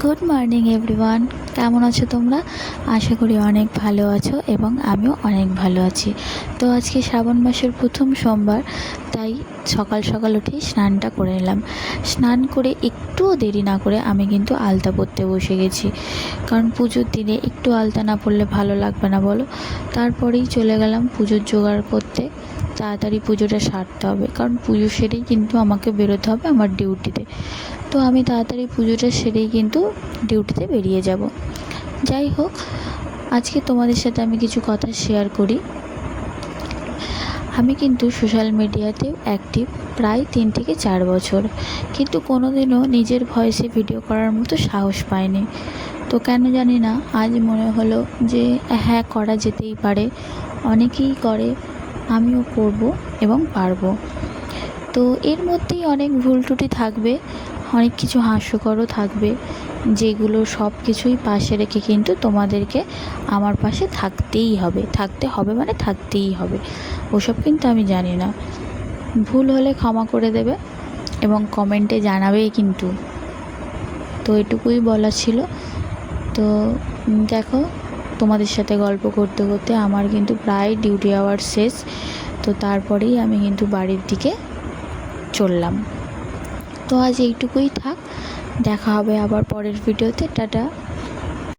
Good morning everyone, কেমন আছো তোমরা? আশা করি অনেক ভালো আছো এবং আমিও অনেক ভালো আছি। তো আজকে শ্রাবণ মাসের প্রথম সোমবার, তাই সকাল সকাল উঠেই স্নানটা করে নিলাম। স্নান করে একটুও দেরি না করে আমি কিন্তু আলতা পরতে বসে গেছি, কারণ পুজোর দিনে একটু আলতা না পরলে ভালো লাগবে না বলো। তারপরেই চলে গেলাম পুজোর জোগাড় করতে। তাড়াতাড়ি পুজোটা সারতে হবে, কারণ পুজো সেরেই কিন্তু আমাকে বেরোতে হবে আমার ডিউটিতে। তো আমি তাড়াতাড়ি পুজোটা সেরেই কিন্তু ডিউটিতে বেরিয়ে যাব। যাই হোক, আজকে তোমাদের সাথে আমি কিছু কথা শেয়ার করি। আমি কিন্তু সোশ্যাল মিডিয়াতেও অ্যাক্টিভ প্রায় 3 থেকে 4 বছর, কিন্তু কোনোদিনও নিজের ভয়েসে ভিডিও করার মতো সাহস পাইনি। তো কেন জানি না, আজ মনে হলো যে হ্যাঁ, করা যেতেই পারে। অনেকেই করে, আমিও করব এবং পারবো। তো এর মধ্যেই অনেক ভুল ত্রুটি থাকবে, অনেক কিছু হাস্যকরও থাকবে, যেগুলো সব কিছুই পাশে রেখে কিন্তু তোমাদেরকে আমার পাশে থাকতেই হবে। থাকতে হবে মানে থাকতেই হবে, ওসব কিন্তু আমি জানি না। ভুল হলে ক্ষমা করে দেবে এবং কমেন্টে জানাবেই কিন্তু। তো এটুকুই বলা ছিল। তো দেখো, তোমাদের সাথে গল্প করতে করতে আমার কিন্তু প্রায় ডিউটি আওয়ার শেষ। তো তারপরেই আমি কিন্তু বাড়ির দিকে চললাম। তো আজ এইটুকুই থাক, দেখা হবে আবার পরের ভিডিওতে। টাটা।